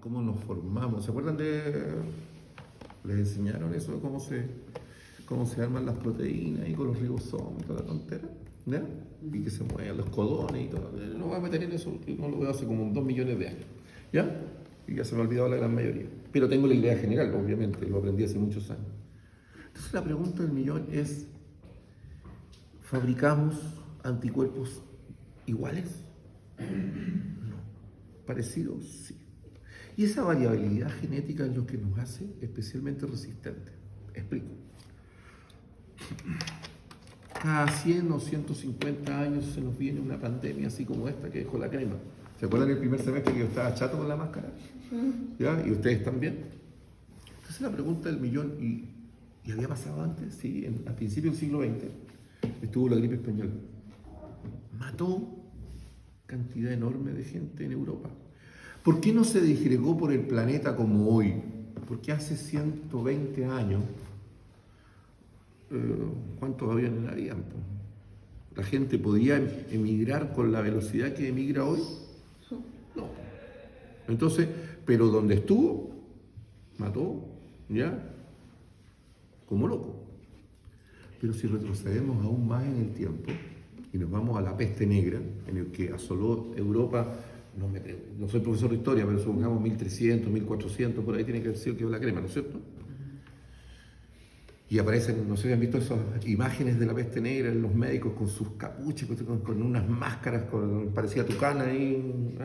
¿Cómo nos formamos? ¿Se acuerdan les enseñaron eso de cómo se arman las proteínas y con los ribosomas y toda la tontera? ¿Ya? Y que se mueven los codones y todo. No voy a meter en eso porque no lo veo hace como 2 millones de años. ¿Ya? Y ya se me ha olvidado la gran mayoría. Pero tengo la idea general, obviamente, lo aprendí hace muchos años. Entonces la pregunta del millón es, ¿fabricamos anticuerpos iguales? No. ¿Parecidos? Sí. Y esa variabilidad genética es lo que nos hace especialmente resistentes. Explico. Cada 100 o 150 años se nos viene una pandemia así como esta que dejó la crema. ¿Se acuerdan el primer semestre que yo estaba chato con la máscara? ¿Ya? ¿Y ustedes también? Entonces la pregunta del millón, ¿y había pasado antes? Sí, a principios del siglo XX estuvo la gripe española. Mató cantidad enorme de gente en Europa. ¿Por qué no se disgregó por el planeta como hoy? Porque hace 120 años, ¿cuántos aviones habían? ¿La gente podía emigrar con la velocidad que emigra hoy? No. Entonces, pero donde estuvo, mató, ¿ya? Como loco. Pero si retrocedemos aún más en el tiempo y nos vamos a la peste negra, en el que asoló Europa, no soy profesor de historia, pero supongamos 1300, 1400, por ahí tiene que haber sido que la crema, ¿no es cierto? Y aparecen, no sé si han visto esas imágenes de la peste negra, los médicos con sus capuchas, con unas máscaras, parecía tucana ahí,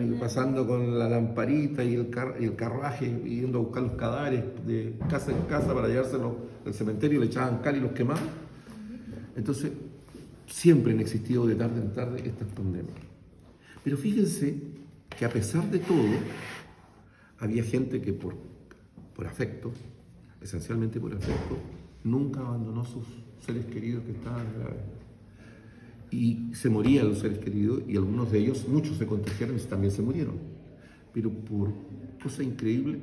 y pasando con la lamparita y el carruaje, yendo a buscar los cadáveres de casa en casa para llevárselos al cementerio, le echaban cal y los quemaban. Entonces, siempre han existido de tarde en tarde estas pandemias. Pero fíjense que a pesar de todo, había gente que por afecto, esencialmente por afecto, nunca abandonó sus seres queridos que estaban graves. Y se morían los seres queridos, y algunos de ellos, muchos se contagiaron y también se murieron. Pero por cosa increíble,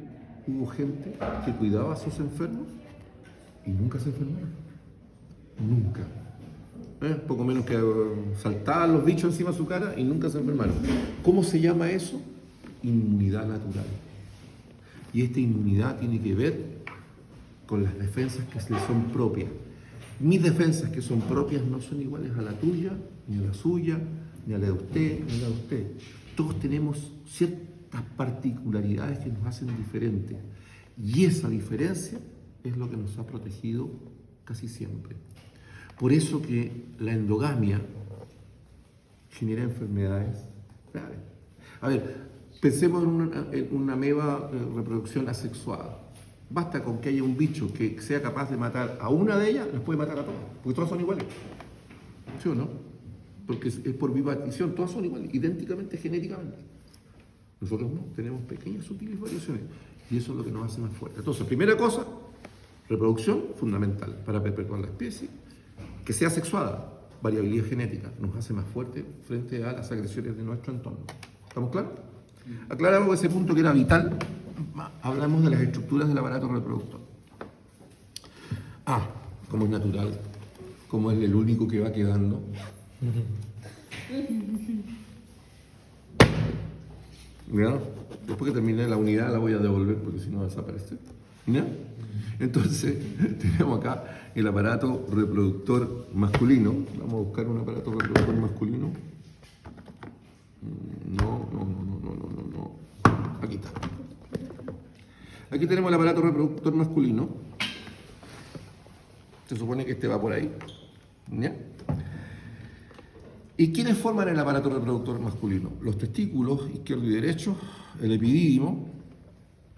hubo gente que cuidaba a sus enfermos y nunca se enfermaron. Nunca. Poco menos que saltaban los bichos encima de su cara y nunca se enfermaron. ¿Cómo se llama eso? Inmunidad natural. Y esta inmunidad tiene que ver con las defensas que le son propias. Mis defensas que son propias no son iguales a la tuya, ni a la suya, ni a la de usted, ni a la de usted. Todos tenemos ciertas particularidades que nos hacen diferentes. Y esa diferencia es lo que nos ha protegido casi siempre. Por eso que la endogamia genera enfermedades graves. A ver, pensemos en una ameba de reproducción asexuada. Basta con que haya un bicho que sea capaz de matar a una de ellas, las puede matar a todas, porque todas son iguales. ¿Sí o no? Porque es por bipartición, todas son iguales, idénticamente, genéticamente. Nosotros no, tenemos pequeñas, sutiles variaciones, y eso es lo que nos hace más fuertes. Entonces, primera cosa, reproducción fundamental para perpetuar la especie. Que sea sexuada, variabilidad genética, nos hace más fuerte frente a las agresiones de nuestro entorno. ¿Estamos claros? Aclaramos ese punto que era vital. Hablamos de las estructuras del aparato reproductor. Como es natural, como es el único que va quedando. ¿Ya? Después que termine la unidad la voy a devolver porque si no desaparece. ¿Ya? Entonces, tenemos acá el aparato reproductor masculino. Vamos a buscar un aparato reproductor masculino. No. Aquí está. Aquí tenemos el aparato reproductor masculino. Se supone que este va por ahí. ¿Ya? ¿Y quiénes forman el aparato reproductor masculino? Los testículos, izquierdo y derecho, el epidídimo,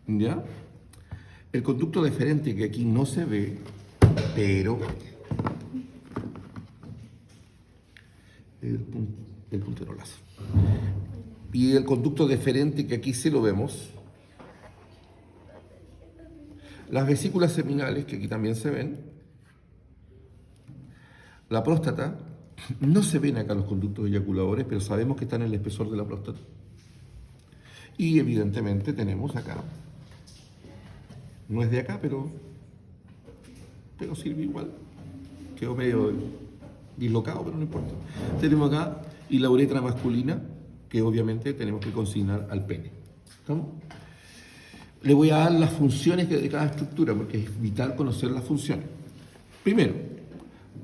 ¿ya? El conducto deferente, que aquí no se ve, pero el puntero láser. Y el conducto deferente, que aquí sí lo vemos. Las vesículas seminales, que aquí también se ven. La próstata. No se ven acá los conductos eyaculadores, pero sabemos que están en el espesor de la próstata. Y evidentemente tenemos acá. No es de acá, pero sirve igual. Quedó medio dislocado, pero no importa. Tenemos acá y la uretra masculina, que obviamente tenemos que consignar al pene. ¿Estamos? Le voy a dar las funciones de cada estructura, porque es vital conocer las funciones. Primero,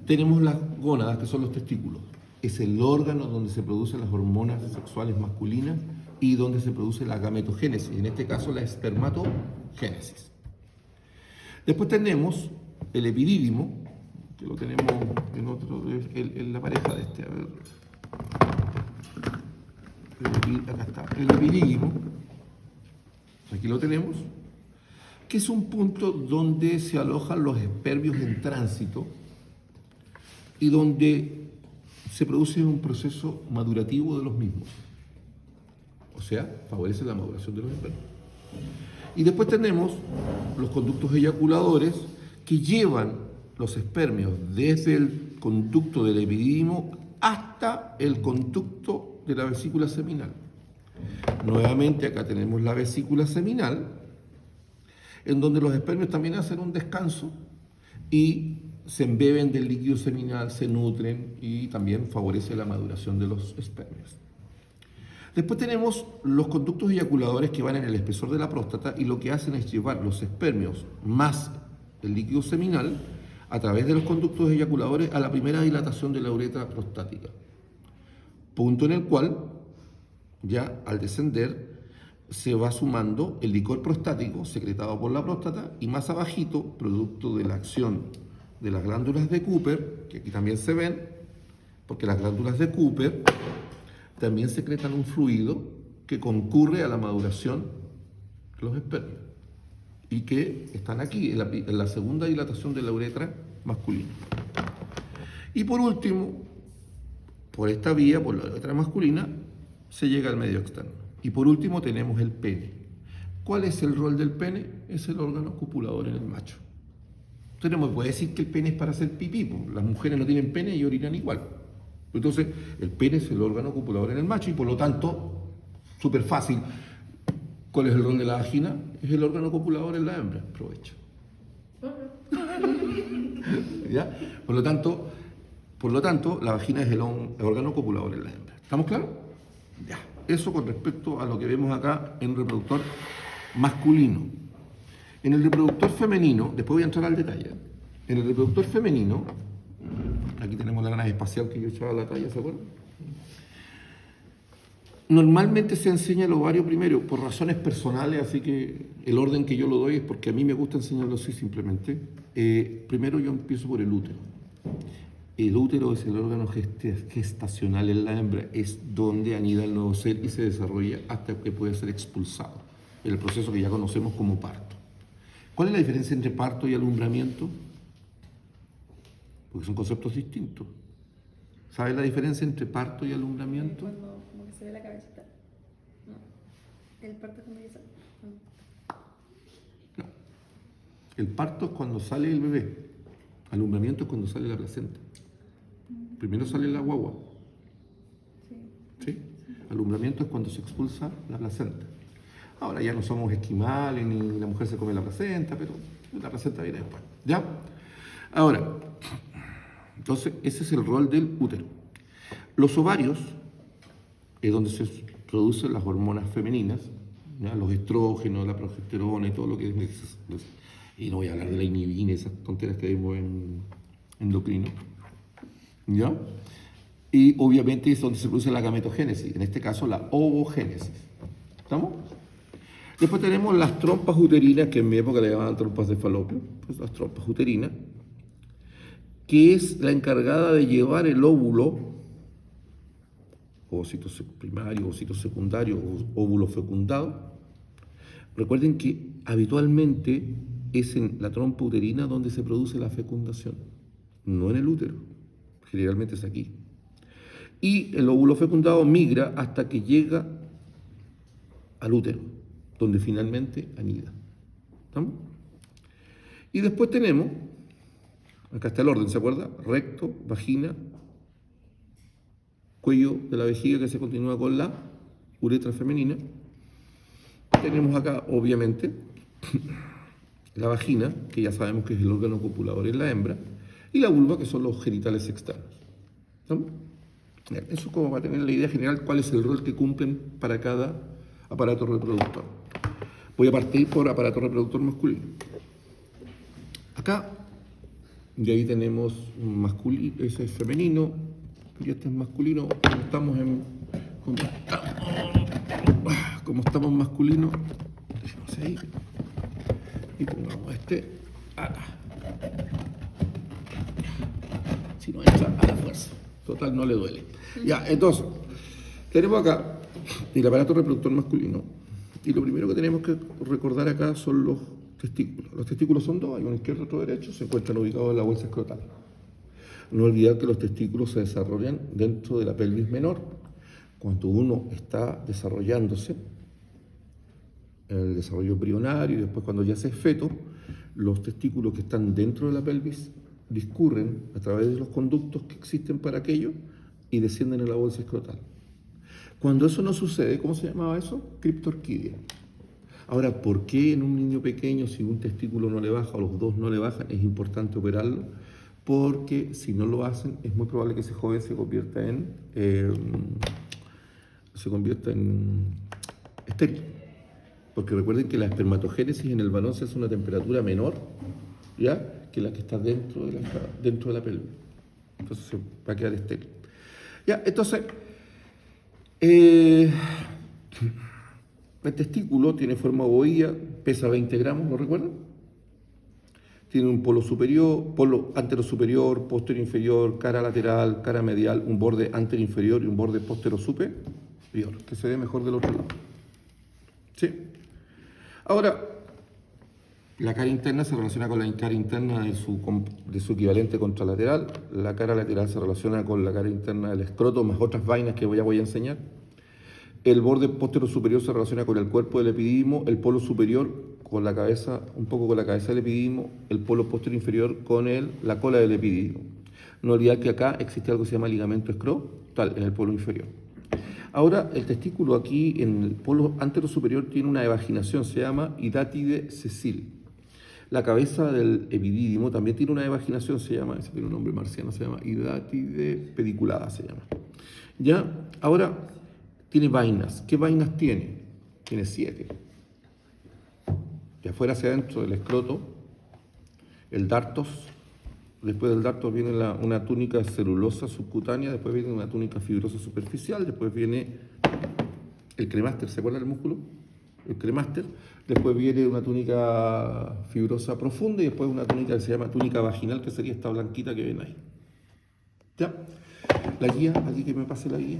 tenemos las gónadas, que son los testículos. Es el órgano donde se producen las hormonas sexuales masculinas y donde se produce la gametogénesis, en este caso la espermatogénesis. Después tenemos el epidídimo, que lo tenemos en otro, en la pareja de este, a ver. Acá está, el epidídimo, aquí lo tenemos, que es un punto donde se alojan los espermios en tránsito y donde se produce un proceso madurativo de los mismos. O sea, favorece la maduración de los espermios. Y después tenemos los conductos eyaculadores que llevan los espermios desde el conducto del epidídimo hasta el conducto de la vesícula seminal. Nuevamente acá tenemos la vesícula seminal, en donde los espermios también hacen un descanso y se embeben del líquido seminal, se nutren y también favorece la maduración de los espermios. Después tenemos los conductos eyaculadores que van en el espesor de la próstata y lo que hacen es llevar los espermios más el líquido seminal a través de los conductos eyaculadores a la primera dilatación de la uretra prostática. Punto en el cual, ya al descender, se va sumando el licor prostático secretado por la próstata y más abajito, producto de la acción de las glándulas de Cooper, que aquí también se ven, porque las glándulas de Cooper también secretan un fluido que concurre a la maduración de los espermios y que están aquí, en la segunda dilatación de la uretra masculina. Y por último, por esta vía, por la uretra masculina, se llega al medio externo. Y por último tenemos el pene. ¿Cuál es el rol del pene? Es el órgano copulador en el macho. Usted no me puede decir que el pene es para hacer pipí, porque las mujeres no tienen pene y orinan igual. Entonces, el pene es el órgano copulador en el macho y por lo tanto, súper fácil. ¿Cuál es el rol de la vagina? Es el órgano copulador en la hembra. Aprovecho. ¿Ya? Por lo tanto, la vagina es el órgano copulador en la hembra. ¿Estamos claros? Ya. Eso con respecto a lo que vemos acá en el reproductor masculino. En el reproductor femenino, después voy a entrar al detalle. En el reproductor femenino, aquí tenemos la nave espacial que yo echaba la talla, ¿se acuerdan? Normalmente se enseña el ovario primero, por razones personales, así que el orden que yo lo doy es porque a mí me gusta enseñarlo así simplemente. Primero yo empiezo por el útero. El útero es el órgano gestacional en la hembra, es donde anida el nuevo ser y se desarrolla hasta que puede ser expulsado, en el proceso que ya conocemos como parto. ¿Cuál es la diferencia entre parto y alumbramiento? Porque son conceptos distintos. ¿Sabes la diferencia entre parto y alumbramiento? Cuando como que se ve la cabecita. No. El parto es cuando ya sale. No. El parto es cuando sale el bebé. Alumbramiento es cuando sale la placenta. Primero sale la guagua. ¿Sí? Alumbramiento es cuando se expulsa la placenta. Ahora ya no somos esquimales ni la mujer se come la placenta, pero la placenta viene después. ¿Ya? Ahora, entonces ese es el rol del útero. Los ovarios es donde se producen las hormonas femeninas, ¿ya? Los estrógenos, la progesterona y todo lo que es. Y no voy a hablar de la inhibina, esas tonteras que vimos en endocrino. ¿Ya? Y obviamente es donde se produce la gametogénesis, en este caso la ovogénesis. ¿Estamos? Después tenemos las trompas uterinas, que en mi época le llamaban trompas de falopio, pues las trompas uterinas, que es la encargada de llevar el óvulo, ovocito primario, ovocito secundario, óvulo fecundado. Recuerden que habitualmente es en la trompa uterina donde se produce la fecundación, no en el útero, generalmente es aquí. Y el óvulo fecundado migra hasta que llega al útero, donde finalmente anida. ¿Estamos? Y después tenemos, acá está el orden, ¿se acuerda? Recto, vagina, cuello de la vejiga que se continúa con la uretra femenina. Tenemos acá, obviamente, la vagina, que ya sabemos que es el órgano copulador en la hembra, y la vulva, que son los genitales externos. ¿Estamos? Eso es como para tener la idea general cuál es el rol que cumplen para cada aparato reproductor. Voy a partir por aparato reproductor masculino. Acá, y ahí tenemos un masculino, ese es femenino, y este es masculino. Como estamos masculinos, dejemos ahí y pongamos este acá. Si no entra a la fuerza, total no le duele. Ya, entonces, tenemos acá el aparato reproductor masculino. Y lo primero que tenemos que recordar acá son los testículos. Los testículos son dos, hay uno izquierdo y otro derecho, se encuentran ubicados en la bolsa escrotal. No olvidar que los testículos se desarrollan dentro de la pelvis menor. Cuando uno está desarrollándose, en el desarrollo embrionario y después cuando ya se es feto, los testículos que están dentro de la pelvis discurren a través de los conductos que existen para aquello y descienden en la bolsa escrotal. Cuando eso no sucede, ¿cómo se llamaba eso? Criptorquidia. Ahora, ¿por qué en un niño pequeño, si un testículo no le baja o los dos no le bajan, es importante operarlo? Porque si no lo hacen, es muy probable que ese joven se convierta en estéril. Porque recuerden que la espermatogénesis en el varón se hace a una temperatura menor, ¿ya?, que la que está dentro de la pelvis. Entonces se va a quedar estéril. Ya, entonces, el testículo tiene forma ovoidea, pesa 20 gramos, ¿lo recuerdan? Tiene un polo superior, polo anterosuperior, posterior inferior, cara lateral, cara medial, un borde anteroinferior y un borde posterior-superior, que se ve mejor del otro lado. ¿Sí? Ahora, la cara interna se relaciona con la cara interna de su equivalente contralateral. La cara lateral se relaciona con la cara interna del escroto, más otras vainas que voy a enseñar. El borde posterior superior se relaciona con el cuerpo del epidídimo, el polo superior con la cabeza, un poco con la cabeza del epidídimo, el polo posterior inferior con la cola del epidídimo. No olvidar que acá existe algo que se llama ligamento escrotal en el polo inferior. Ahora, el testículo aquí en el polo anterosuperior tiene una evaginación, se llama hidátide sesile. La cabeza del epidídimo también tiene una evaginación, ese tiene un nombre marciano, se llama hidátide pediculada, se llama. ¿Ya? Ahora, tiene vainas. ¿Qué vainas tiene? Tiene 7. De afuera hacia adentro del escroto, el dartos, después del dartos viene una túnica celulosa subcutánea, después viene una túnica fibrosa superficial, después viene el cremaster, ¿se acuerdan del músculo? El cremaster, después viene una túnica fibrosa profunda y después una túnica que se llama túnica vaginal, que sería esta blanquita que ven ahí. ¿Ya? La guía, aquí que me pase la guía.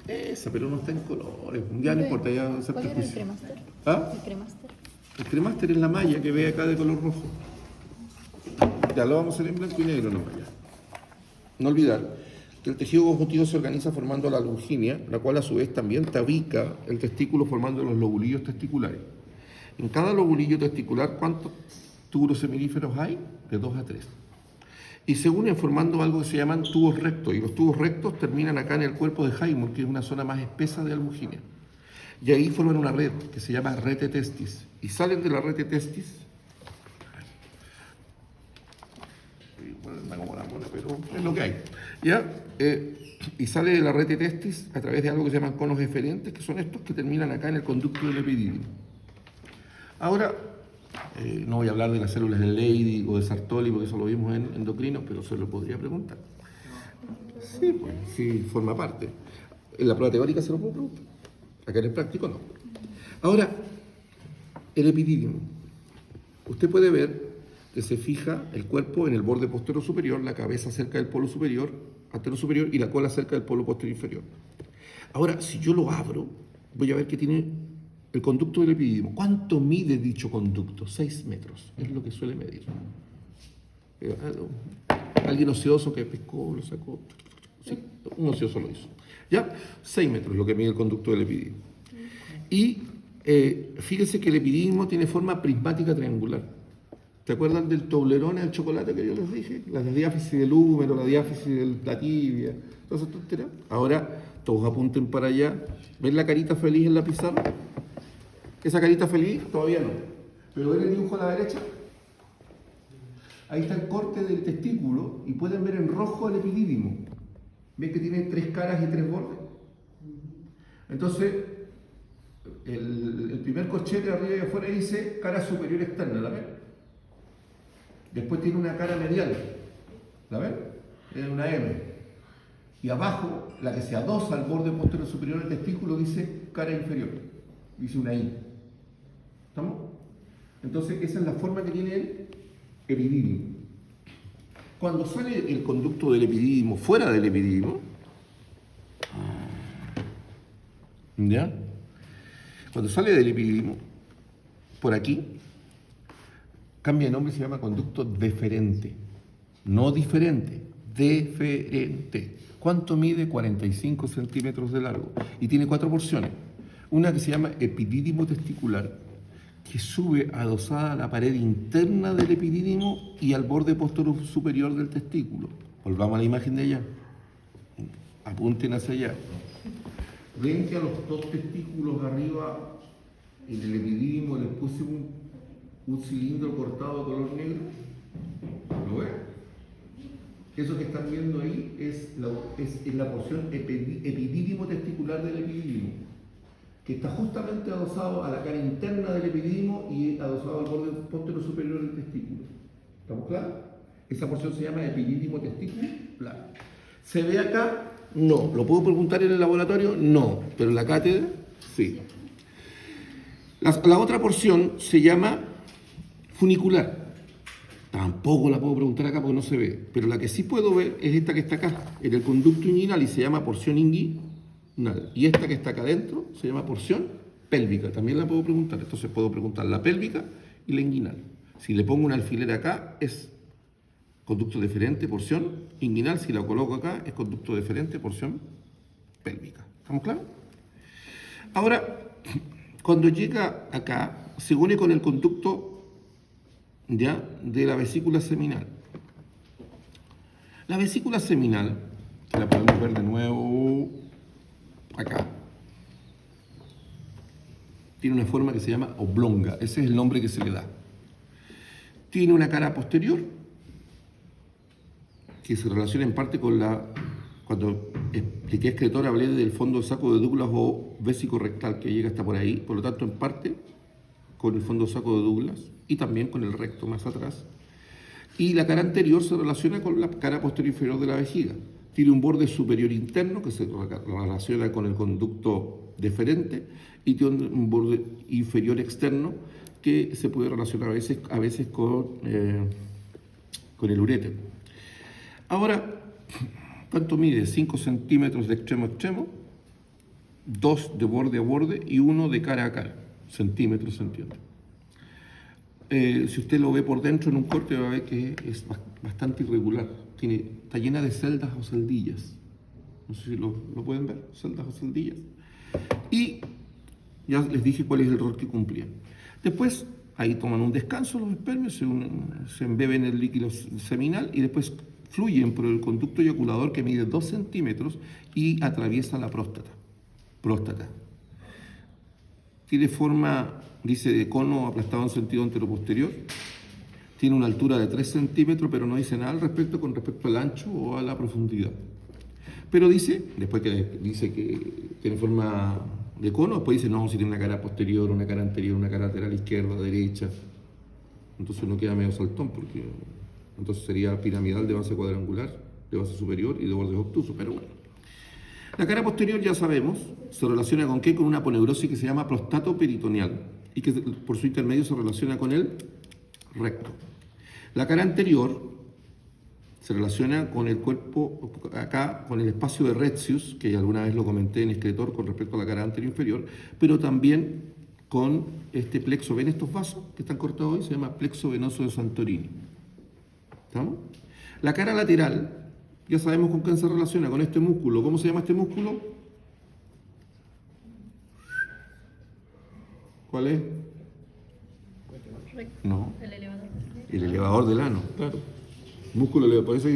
Esa, pero no está en colores. Ya no importa, ya va a ser ¿Cuál era el prejuicio. cremaster? ¿Ah? El cremaster. El cremaster es la malla que ve acá de color rojo. Ya lo vamos a hacer en blanco y negro nomás ya. No olvidar que el tejido conjuntivo se organiza formando la longinia, la cual a su vez también tabica el testículo formando los lobulillos testiculares. En cada lobulillo testicular, ¿cuántos tubos seminíferos hay? De 2 a 3. Y se unen formando algo que se llaman tubos rectos, y los tubos rectos terminan acá en el cuerpo de Haymond, que es una zona más espesa de albuginia. Y ahí forman una red que se llama rete testis, y salen de la rete testis, pero es lo que hay, ¿ya? Y sale de la rete testis a través de algo que se llaman conos eferentes, que son estos que terminan acá en el conducto del epidídimo. Ahora, no voy a hablar de las células de Leydig o de Sartori, porque eso lo vimos en endocrino, pero se lo podría preguntar. Sí, pues, sí, forma parte. En la prueba teórica se lo puedo preguntar. Acá en el práctico no. Ahora, el epidídimo. Usted puede ver que se fija el cuerpo en el borde posterior superior, la cabeza cerca del polo superior, antero superior, y la cola cerca del polo posterior inferior. Ahora, si yo lo abro, voy a ver que tiene el conducto del epidídimo. ¿Cuánto mide dicho conducto? 6 metros. Es lo que suele medir. Alguien ocioso que pescó, lo sacó. Sí, un ocioso lo hizo. ¿Ya? 6 metros lo que mide el conducto del epidídimo. Y fíjense que el epidídimo tiene forma prismática triangular. ¿Se acuerdan del Toblerone del chocolate que yo les dije? La diáfisis del húmero, la diáfisis de la tibia, todas esas tonterías. Ahora, todos apunten para allá. ¿Ven la carita feliz en la pizarra? Esa carita feliz todavía no. Pero ven el dibujo a la derecha. Ahí está el corte del testículo y pueden ver en rojo el epidídimo. ¿Ven que tiene 3 caras y 3 bordes? Entonces, el primer corchete arriba y afuera dice cara superior externa, ¿la ven? Después tiene una cara medial, ¿la ven? Es una M. Y abajo, la que se adosa al borde posterior superior del testículo dice cara inferior, dice una I. ¿Estamos? Entonces, esa es la forma que tiene el epidídimo. Cuando sale el conducto del epidídimo fuera del epidídimo, ¿ya? Cuando sale del epidídimo, por aquí, cambia de nombre y se llama conducto deferente. No diferente, deferente. ¿Cuánto mide? 45 centímetros de largo. Y tiene 4 porciones. Una que se llama epidídimo testicular, que sube adosada a la pared interna del epidídimo y al borde posterior superior del testículo. Volvamos a la imagen de allá. Apunten hacia allá. Ven que a los 2 testículos arriba, en el epidídimo, les puse un cilindro cortado de color negro. ¿Lo ven? Eso que están viendo ahí es la porción epidídimo testicular del epidídimo, que está justamente adosado a la cara interna del epidídimo y adosado al borde posterior superior del testículo. ¿Estamos claros? Esa porción se llama epidídimo testicular. ¿Se ve acá? No. ¿Lo puedo preguntar en el laboratorio? No. Pero en la cátedra, sí. La otra porción se llama funicular. Tampoco la puedo preguntar acá porque no se ve. Pero la que sí puedo ver es esta que está acá, en el conducto inguinal, y se llama porción inguinal. Y esta que está acá adentro se llama porción pélvica. También la puedo preguntar. Entonces puedo preguntar la pélvica y la inguinal. Si le pongo un alfiler acá, es conducto deferente, porción inguinal. Si la coloco acá, es conducto deferente, porción pélvica. ¿Estamos claros? Ahora, cuando llega acá, se une con el conducto ya de la vesícula seminal. La vesícula seminal, que la podemos ver de nuevo acá, tiene una forma que se llama oblonga. Ese es el nombre que se le da. Tiene una cara posterior que se relaciona en parte con cuando expliqué excretor hablé del fondo de saco de Douglas o vésico rectal que llega hasta por ahí, por lo tanto en parte con el fondo de saco de Douglas y también con el recto más atrás. Y la cara anterior se relaciona con la cara posterior inferior de la vejiga. Tiene un borde superior interno que se relaciona con el conducto deferente y tiene un borde inferior externo que se puede relacionar a veces con el uréter. Ahora, ¿cuánto mide? 5 centímetros de extremo a extremo, 2 de borde a borde y 1 de cara a cara. Centímetros, ¿se entiende? Si usted lo ve por dentro en un corte va a ver que es bastante irregular. Está llena de celdas o celdillas. No sé si lo pueden ver, celdas o celdillas. Y ya les dije cuál es el rol que cumplían. Después, ahí toman un descanso los espermios, se embeben en el líquido seminal y después fluyen por el conducto eyaculador que mide 2 centímetros y atraviesa la próstata. Tiene forma, dice, de cono aplastado en sentido anteroposterior. Tiene una altura de 3 centímetros, pero no dice nada al respecto con respecto al ancho o a la profundidad. Pero dice, después que dice que tiene forma de cono, después dice, no, si tiene una cara posterior, una cara anterior, una cara lateral izquierda, derecha. Entonces uno queda medio saltón, porque entonces sería piramidal de base cuadrangular, de base superior y de bordes obtusos, pero bueno. La cara posterior, ya sabemos, se relaciona con ¿qué? Con una aponeurosis que se llama prostatoperitoneal y que por su intermedio se relaciona con el recto. La cara anterior se relaciona con el cuerpo, acá, con el espacio de Retzius, que alguna vez lo comenté en excretor con respecto a la cara anterior inferior, pero también con este plexo. ¿Ven estos vasos que están cortados hoy? Se llama plexo venoso de Santorini. ¿Estamos? La cara lateral, ya sabemos con qué se relaciona, con este músculo. ¿Cómo se llama este músculo? ¿Cuál es? No. El elevador. El elevador del ano, claro. Músculo elevador, por eso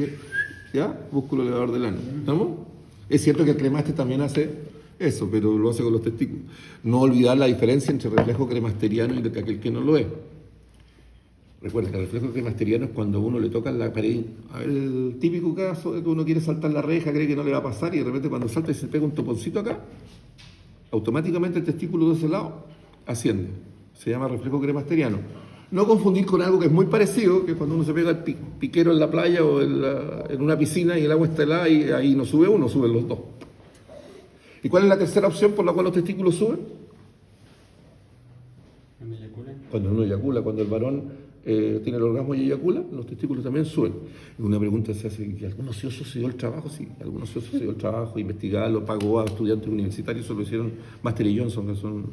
¿ya? Músculo elevador del ano. ¿Estamos? Es cierto que el cremaste también hace eso, pero lo hace con los testículos. No olvidar la diferencia entre reflejo cremasteriano y de aquel que no lo es. Recuerda que el reflejo cremasteriano es cuando uno le toca la pared. A ver, el típico caso de que uno quiere saltar la reja, cree que no le va a pasar y de repente cuando salta y se pega un toponcito acá, automáticamente el testículo de ese lado asciende. Se llama reflejo cremasteriano. No confundir con algo que es muy parecido, que es cuando uno se pega el piquero en la playa o en una piscina y el agua está helada y ahí no sube uno, suben los dos. ¿Y cuál es la tercera opción por la cual los testículos suben? Cuando uno eyacula, cuando el varón tiene el orgasmo y eyacula, los testículos también suben. Y una pregunta se hace, ¿y algún ocioso se dio el trabajo? Sí, algún ocioso se dio el trabajo, investigarlo, pagó a estudiantes universitarios, eso lo hicieron Master y Johnson, que son,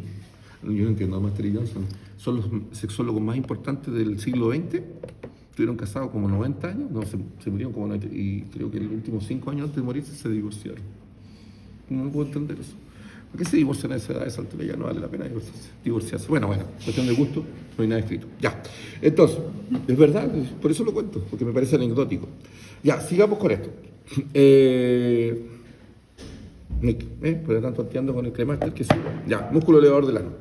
yo no entiendo, Master y Johnson, son los sexólogos más importantes del siglo XX, estuvieron casados como 90 años, no, se murieron como 90, y creo que en los últimos 5 años antes de morirse se divorciaron. No puedo entender eso. ¿Por qué se divorcian a esa edad? A esa altura ya no vale la pena divorciarse. Bueno, cuestión de gusto, no hay nada escrito. Ya, entonces, es verdad, por eso lo cuento, porque me parece anecdótico. Ya, sigamos con esto. Por lo tanto, atiendo con el cremaster que sube. Ya, músculo elevador del ano.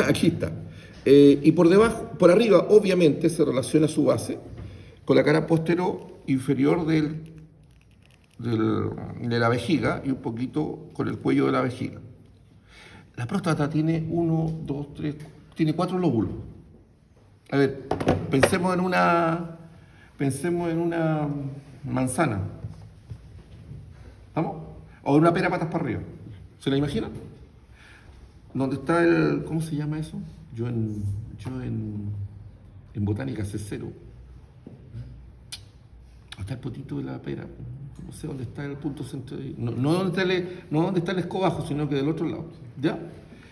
Aquí está. Y por debajo, por arriba, obviamente, se relaciona su base con la cara posterior inferior de la vejiga y un poquito con el cuello de la vejiga. La próstata tiene 4 lóbulos. A ver, pensemos en una manzana. ¿Vamos? O en una pera patas para arriba. ¿Se la imaginan? ¿Dónde está cómo se llama eso? Yo en botánica C0. Está el potito de la pera. No sé dónde está el punto centro. No donde está el escobajo, sino que del otro lado. ¿Ya?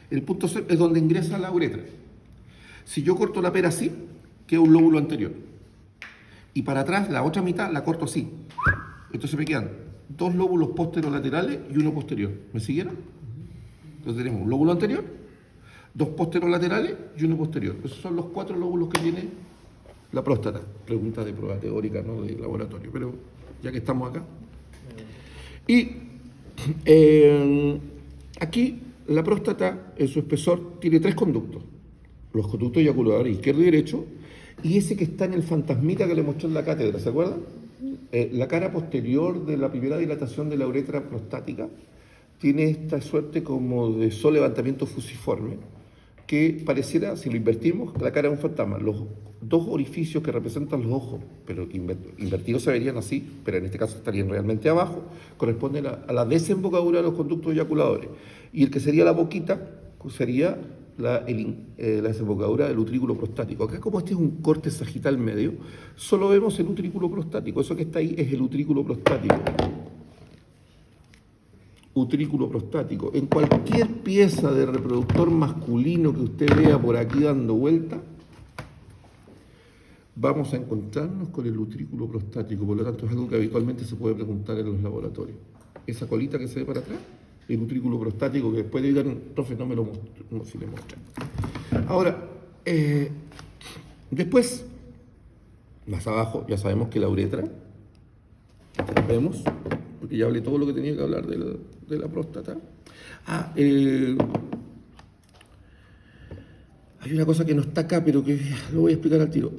El punto centro es donde ingresa la uretra. Si yo corto la pera así, queda un lóbulo anterior. Y para atrás, la otra mitad la corto así. Entonces me quedan 2 lóbulos posterolaterales y uno posterior. ¿Me siguieron? Entonces tenemos un lóbulo anterior, 2 posterolaterales y uno posterior. Esos son los 4 lóbulos que tiene la próstata. Pregunta de prueba teórica, no de laboratorio, pero ya que estamos acá. Y aquí la próstata en su espesor tiene 3 conductos. Los conductos eyaculadores izquierdo y derecho, y ese que está en el fantasmita que le mostré en la cátedra, ¿se acuerdan? La cara posterior de la primera dilatación de la uretra prostática tiene esta suerte como de levantamiento fusiforme, que pareciera, si lo invertimos, la cara es un fantasma. Los 2 orificios que representan los ojos, pero invertidos se verían así, pero en este caso estarían realmente abajo, corresponden a la desembocadura de los conductos eyaculadores. Y el que sería la boquita sería la desembocadura del utrículo prostático. Acá, como este es un corte sagital medio, solo vemos el utrículo prostático. Eso que está ahí es el utrículo prostático. Utrículo prostático. En cualquier pieza de reproductor masculino que usted vea por aquí dando vuelta, vamos a encontrarnos con el utrículo prostático. Por lo tanto, es algo que habitualmente se puede preguntar en los laboratorios. Esa colita que se ve para atrás, el utrículo prostático, que después le digan, profe, no me lo mostré, no, si le mostré. Ahora, después, más abajo, ya sabemos que la uretra, vemos, porque ya hablé todo lo que tenía que hablar de la próstata. Hay una cosa que no está acá, pero que lo voy a explicar al tiro.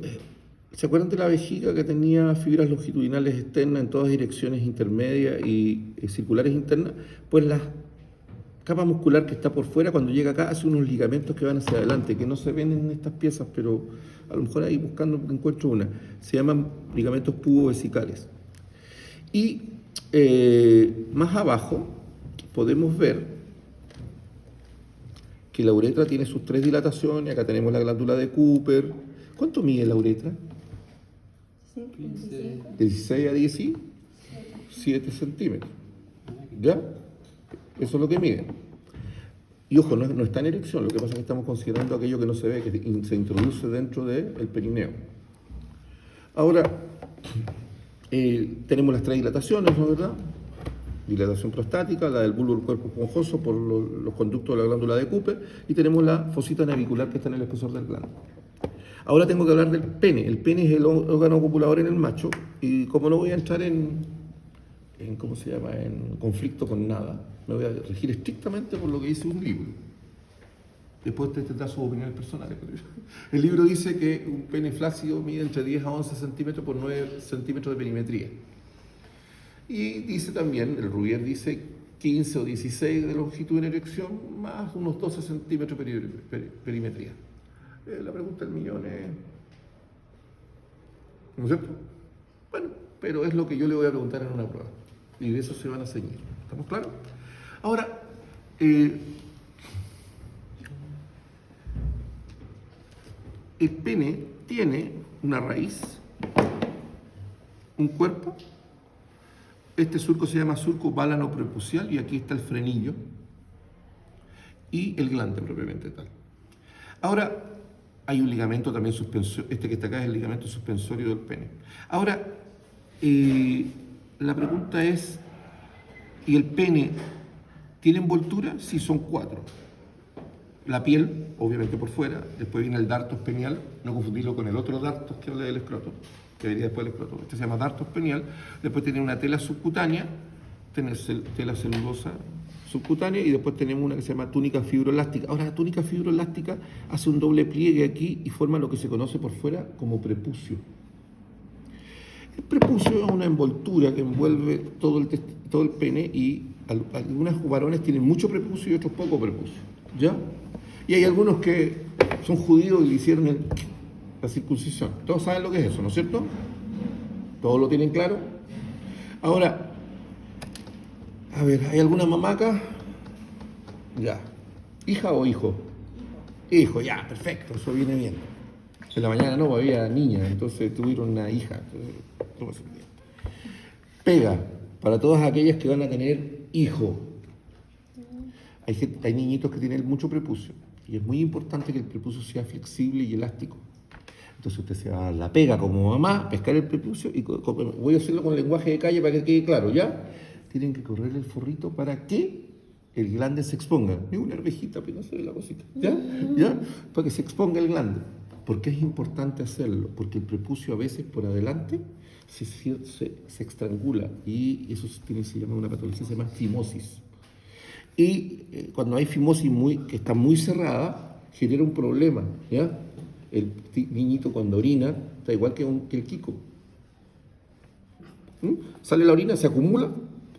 ¿Se acuerdan de la vejiga que tenía fibras longitudinales externas en todas direcciones intermedias y circulares internas? Pues la capa muscular que está por fuera, cuando llega acá, hace unos ligamentos que van hacia adelante, que no se ven en estas piezas, pero a lo mejor ahí buscando encuentro una. Se llaman ligamentos pubovesicales. Y más abajo podemos ver que la uretra tiene sus 3 dilataciones. Acá tenemos la glándula de Cooper. ¿Cuánto mide la uretra? 16 a 17 centímetros. ¿Ya? Eso es lo que mide. Y ojo, no está en erección, lo que pasa es que estamos considerando aquello que no se ve, que se introduce dentro del perineo. Ahora, tenemos las 3 dilataciones, ¿no es verdad? Dilatación prostática, la del bulbo del cuerpo esponjoso por los conductos de la glándula de Cooper, y tenemos la fosita navicular que está en el espesor del glande. Ahora tengo que hablar del pene. El pene es el órgano copulador en el macho, y como no voy a entrar en conflicto con nada, me voy a regir estrictamente por lo que dice un libro. Después usted tendrá sus opiniones personales. El libro dice que un pene flácido mide entre 10 a 11 centímetros por 9 centímetros de perimetría. Y dice también, el Rubier dice 15 o 16 de longitud en erección más unos 12 centímetros de perimetría. La pregunta del millón es... ¿No es cierto? Bueno, pero es lo que yo le voy a preguntar en una prueba. Y de eso se van a ceñir. ¿Estamos claros? Ahora, el pene tiene una raíz, un cuerpo. Este surco se llama surco válano-prepucial y aquí está el frenillo y el glande propiamente tal. Ahora, hay un ligamento también suspensorio, este que está acá es el ligamento suspensorio del pene. Ahora, la pregunta es, ¿y el pene tiene envoltura? Sí, son 4. La piel, obviamente por fuera, después viene el dartos penial, no confundirlo con el otro dartos que habla del escroto, que vería después del escroto. Este se llama dartos penial, después tiene una tela subcutánea, tiene tela celulosa subcutánea y después tenemos una que se llama túnica fibroelástica. Ahora la túnica fibroelástica hace un doble pliegue aquí y forma lo que se conoce por fuera como prepucio. El prepucio es una envoltura que envuelve todo el pene y algunos varones tienen mucho prepucio y otros poco prepucio. ¿Ya? Y hay algunos que son judíos y le hicieron la circuncisión. Todos saben lo que es eso, ¿no es cierto? ¿Todos lo tienen claro? Ahora, a ver, ¿hay alguna mamaca? Ya. ¿Hija o hijo? Hijo, ya, perfecto, eso viene bien. En la mañana no, había niña, entonces tuvieron una hija. Entonces, pega, para todas aquellas que van a tener hijo. Hay niñitos que tienen mucho prepucio y es muy importante que el prepucio sea flexible y elástico. Entonces usted se va a la pega como mamá, pescar el prepucio y voy a hacerlo con lenguaje de calle para que quede claro, ¿ya? Tienen que correr el forrito para que el glande se exponga. Ni una arvejita, pero no se ve la cosita, ¿ya? ¿Ya? Para que se exponga el glande. ¿Por qué es importante hacerlo? Porque el prepucio a veces por adelante se estrangula y eso se llama una patología, se llama fimosis. Y cuando hay fimosis que está muy cerrada, genera un problema, ¿ya? El niñito cuando orina está igual que el Kiko. Sale la orina, se acumula,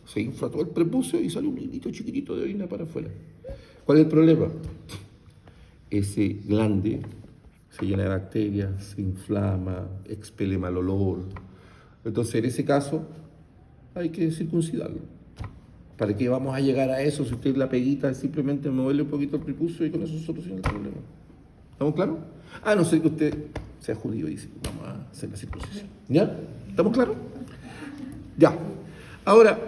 se infla todo el prepucio y sale un niñito chiquitito de orina para afuera. ¿Cuál es el problema? Ese glande se llena de bacterias, se inflama, expele mal olor. Entonces, en ese caso, hay que circuncidarlo. ¿Para qué vamos a llegar a eso si usted la peguita es simplemente moverle un poquito el prepucio y con eso se soluciona el problema? ¿Estamos claros? A no ser que usted sea judío y dice, vamos a hacer la circuncisión. ¿Ya? ¿Estamos claros? Ya. Ahora,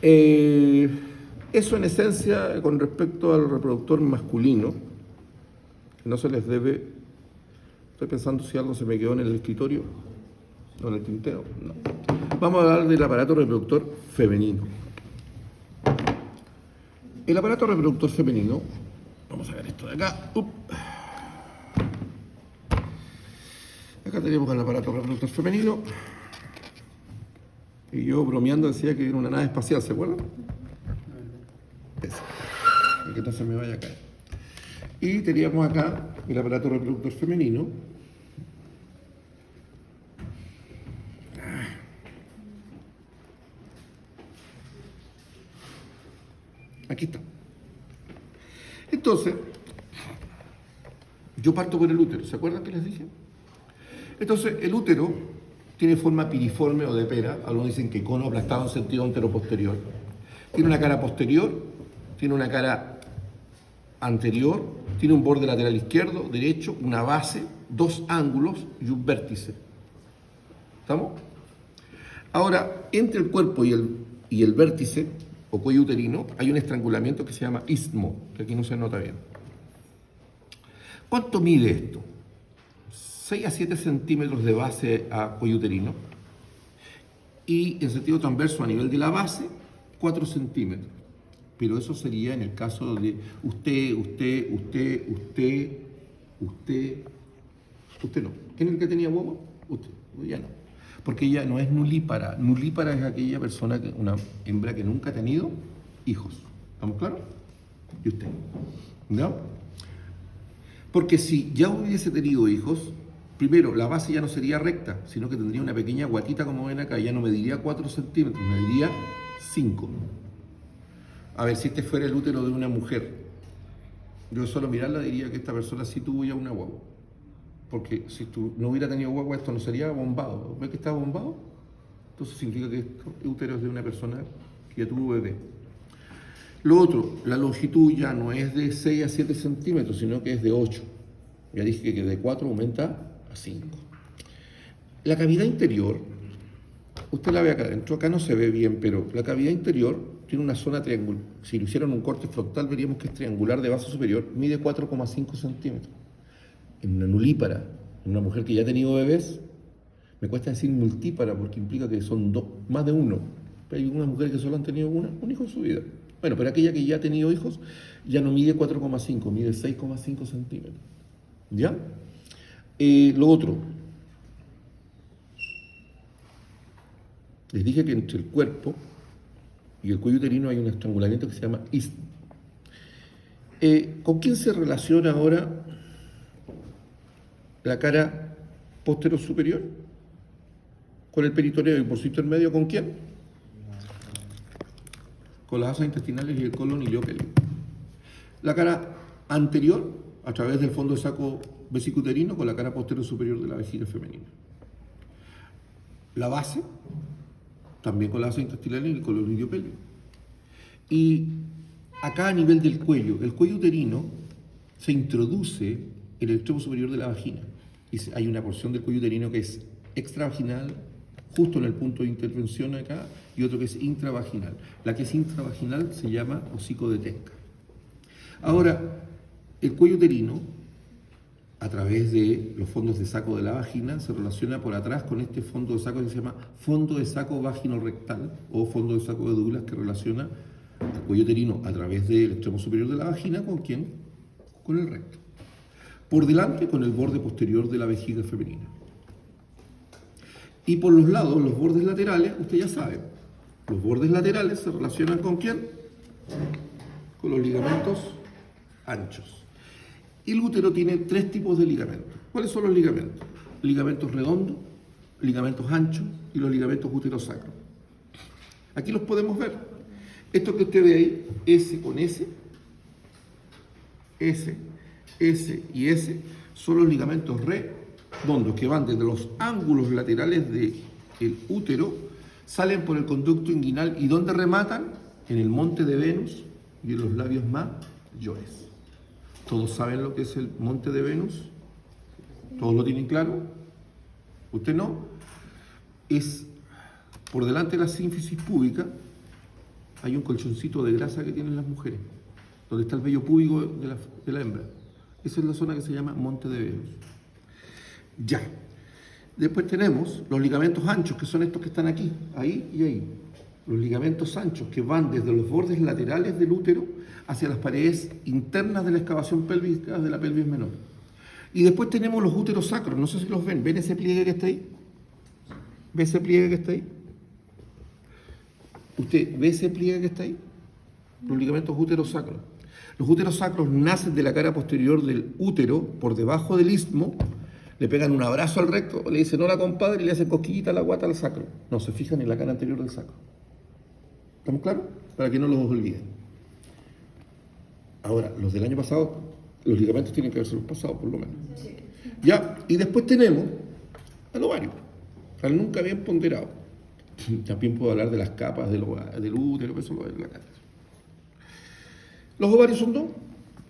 eso en esencia con respecto al reproductor masculino, que no se les debe... Estoy pensando si algo se me quedó en el escritorio, no en el tintero. No. Vamos a hablar del aparato reproductor femenino. El aparato reproductor femenino, vamos a ver esto de acá. Acá tenemos el aparato reproductor femenino. Y yo bromeando decía que era una nave espacial, ¿se acuerdan? Esa. Y que no se me vaya a caer. Y teníamos acá el aparato reproductor femenino. Aquí está. Entonces, yo parto por el útero. ¿Se acuerdan que les dije? Entonces, el útero tiene forma piriforme o de pera. Algunos dicen que cono aplastado en sentido anteroposterior. Tiene una cara posterior, tiene una cara anterior, tiene un borde lateral izquierdo, derecho, una base, 2 ángulos y un vértice. ¿Estamos? Ahora, entre el cuerpo y el vértice, o cuello uterino, hay un estrangulamiento que se llama istmo, que aquí no se nota bien. ¿Cuánto mide esto? 6 a 7 centímetros de base a cuello uterino y en sentido transverso a nivel de la base, 4 centímetros. Pero eso sería en el caso de usted no. ¿Quién es el que tenía huevo? Usted, ya no. Porque ella no es nulípara. Nulípara es aquella persona, una hembra que nunca ha tenido hijos. ¿Estamos claros? Y usted. ¿No? Porque si ya hubiese tenido hijos, primero, la base ya no sería recta, sino que tendría una pequeña guatita como ven acá, ya no mediría 4 centímetros, mediría 5. A ver, si este fuera el útero de una mujer, yo solo mirarla diría que esta persona sí tuvo ya una guagua. Porque si tú no hubiera tenido guagua, esto no sería bombado. ¿Ves que está bombado? Entonces significa que este útero es de una persona que ya tuvo bebé. Lo otro, la longitud ya no es de 6 a 7 centímetros, sino que es de 8. Ya dije que de 4 aumenta a 5. La cavidad interior, usted la ve acá adentro, acá no se ve bien, pero la cavidad interior tiene una zona triangular. Si le hicieran un corte frontal, veríamos que es triangular de base superior, mide 4,5 centímetros. En una nulípara, en una mujer que ya ha tenido bebés, me cuesta decir multípara porque implica que son más de uno. Hay algunas mujeres que solo han tenido un hijo en su vida. Bueno, pero aquella que ya ha tenido hijos ya no mide 4,5, mide 6,5 centímetros. ¿Ya? Lo otro. Les dije que entre el cuerpo y el cuello uterino hay un estrangulamiento que se llama istmo. ¿Con quién se relaciona ahora la cara posterior superior? Con el peritoneo, y por su intermedio, ¿con quién? Con las asas intestinales y el colon iliopélvico. La cara anterior, a través del fondo de saco vesicuterino, con la cara posterior superior de la vejiga femenina. La base, también con las asas intestinales y el colon iliopélvico. Y acá a nivel del cuello, el cuello uterino se introduce en el extremo superior de la vagina. Y hay una porción del cuello uterino que es extravaginal, justo en el punto de intervención acá, y otro que es intravaginal. La que es intravaginal se llama hocico de Tenca. Ahora, el cuello uterino, a través de los fondos de saco de la vagina, se relaciona por atrás con este fondo de saco que se llama fondo de saco vaginorrectal o fondo de saco de Douglas, que relaciona al cuello uterino a través del extremo superior de la vagina. ¿Con quién? Con el recto. Por delante, con el borde posterior de la vejiga femenina. Y por los lados, los bordes laterales, usted ya sabe, los bordes laterales se relacionan ¿con quién? Con los ligamentos anchos. Y el útero tiene 3 tipos de ligamentos. ¿Cuáles son los ligamentos? Ligamentos redondos, ligamentos anchos y los ligamentos uterosacros. Aquí los podemos ver. Esto que usted ve ahí, S con S, S, S y S, son los ligamentos redondos que van desde los ángulos laterales del útero, salen por el conducto inguinal y ¿dónde rematan? En el monte de Venus y en los labios mayores. ¿Todos saben lo que es el monte de Venus? ¿Todos lo tienen claro? ¿Usted no? Es por delante de la sínfisis púbica, hay un colchoncito de grasa que tienen las mujeres, donde está el vello púbico de la hembra. Esa es la zona que se llama monte de Venus. Ya. Después tenemos los ligamentos anchos, que son estos que están aquí, ahí y ahí. Los ligamentos anchos que van desde los bordes laterales del útero hacia las paredes internas de la excavación pélvica de la pelvis menor. Y después tenemos los úteros sacros, no sé si los ven. ¿Ven ese pliegue que está ahí? ¿Ve ese pliegue que está ahí? ¿Usted ve ese pliegue que está ahí? Los ligamentos úteros sacros. Los úteros sacros nacen de la cara posterior del útero, por debajo del istmo, le pegan un abrazo al recto, le dicen hola compadre y le hacen cosquillita a la guata al sacro. No, se fijan en la cara anterior del sacro. ¿Estamos claros? Para que no los olviden. Ahora, los del año pasado, los ligamentos tienen que haberse los pasados, por lo menos. Sí. Ya, y después tenemos al ovario, al nunca bien ponderado. También puedo hablar de las capas del útero, eso lo de la cátedra. Los ovarios son 2,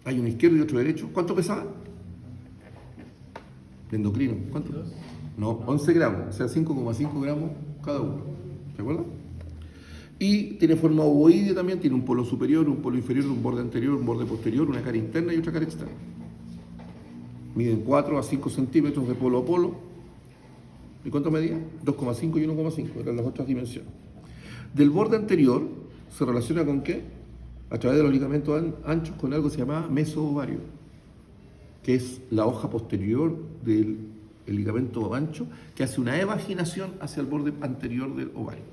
hay uno izquierdo y otro derecho. ¿Cuánto pesaban? De endocrino, ¿cuánto? No, 11 gramos, o sea, 5,5 gramos cada uno. ¿Se acuerdan? Y tiene forma ovoide también, tiene un polo superior, un polo inferior, un borde anterior, un borde posterior, una cara interna y otra cara externa. Miden 4 a 5 centímetros de polo a polo. ¿Y cuánto medía? 2,5 y 1,5, eran las otras dimensiones. Del borde anterior se relaciona ¿con qué? A través de los ligamentos anchos con algo que se llama mesoovario, que es la hoja posterior del ligamento ancho que hace una evaginación hacia el borde anterior del ovario.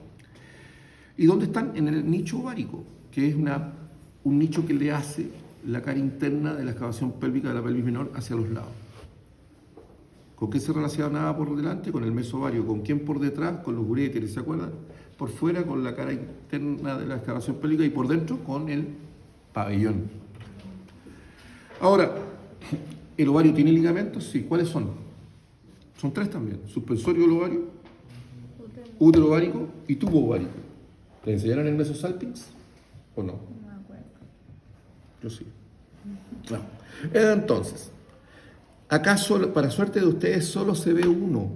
¿Y dónde están? En el nicho ovárico, que es un nicho que le hace la cara interna de la excavación pélvica de la pelvis menor hacia los lados. ¿Con qué se relacionaba por delante? Con el mesovario. ¿Con quién por detrás? Con los uréteres, ¿se acuerdan? Por fuera con la cara interna de la excavación pélvica y por dentro con el pabellón. Ahora, ¿el ovario tiene ligamentos? Sí. ¿Cuáles son? Son 3 también. Suspensorio del ovario, útero ovárico y tubo ovárico. ¿Le enseñaron el mesosalpinx o no? No me acuerdo. Yo sí. No. Entonces, acá solo, para suerte de ustedes solo se ve uno.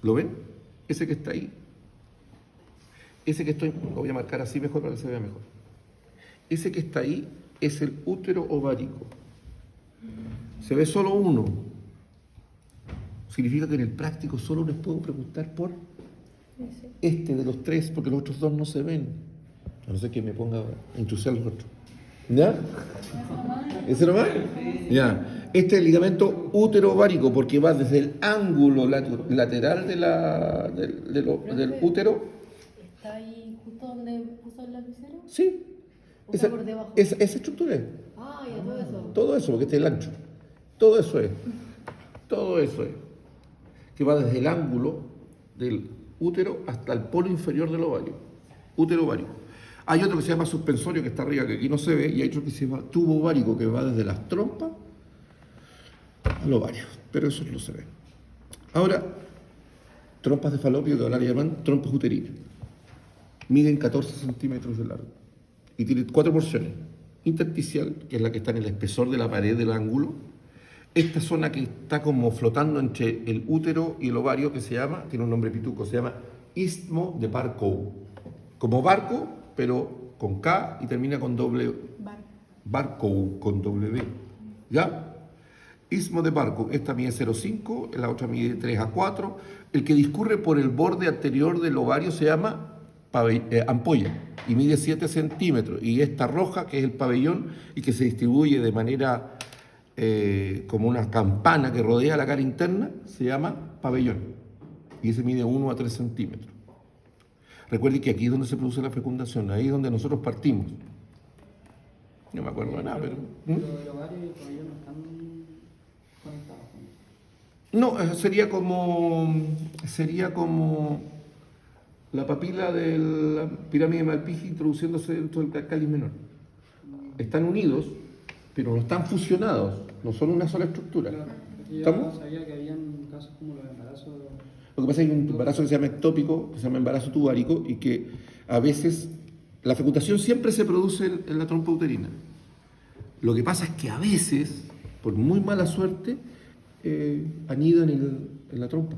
¿Lo ven? Ese que está ahí. Ese que estoy, lo voy a marcar así mejor para que se vea mejor. Ese que está ahí es el útero ovárico. Se ve solo uno. Significa que en el práctico solo les puedo preguntar por este de los 3, porque los otros 2 no se ven. A no ser que me ponga a ensuciar los otros. ¿Ya? ¿Ese nomás? Ya. Este es el ligamento útero ovárico porque va desde el ángulo lateral del útero. ¿Está ahí justo donde puso el lapicero? Sí. ¿O está por debajo? Esa estructura es. Ah, ya todo eso. Todo eso, porque este es el ancho. Todo eso es. Todo eso es. Que va desde el ángulo del útero hasta el polo inferior del ovario. Útero ovárico. Hay otro que se llama suspensorio, que está arriba, que aquí no se ve, y hay otro que se llama tubo ovárico, que va desde las trompas al ovario. Pero eso no se ve. Ahora, trompas de falopio, que ahora le llaman trompas uterinas. Miden 14 centímetros de largo. Y tiene 4 porciones. Intersticial, que es la que está en el espesor de la pared del ángulo. Esta zona que está como flotando entre el útero y el ovario, que se llama, tiene un nombre pituco, se llama istmo de Barcow. Como barco, pero con K y termina con doble. Barcow, con W. ¿Ya? Istmo de Barcow. Esta mide 0,5, la otra mide 3 a 4. El que discurre por el borde anterior del ovario se llama ampolla y mide 7 centímetros. Y esta roja, que es el pabellón y que se distribuye de manera como una campana que rodea la cara interna, se llama pabellón. Y ese mide 1 a 3 centímetros. Recuerden que aquí es donde se produce la fecundación, ahí es donde nosotros partimos. No me acuerdo de nada, pero... El ovario y el pabellón no están conectados. No, sería como la papila de la pirámide de Malpighi introduciéndose dentro del cáliz menor. Están unidos, pero no están fusionados, no son una sola estructura. Claro, yo ¿Estamos? sabía que habían casos como los embarazos. Lo que pasa es que hay un embarazo que se llama ectópico, que se llama embarazo tuvárico, y que a veces la fecundación siempre se produce en la trompa uterina. Lo que pasa es que a veces, por muy mala suerte, anidan en la trompa.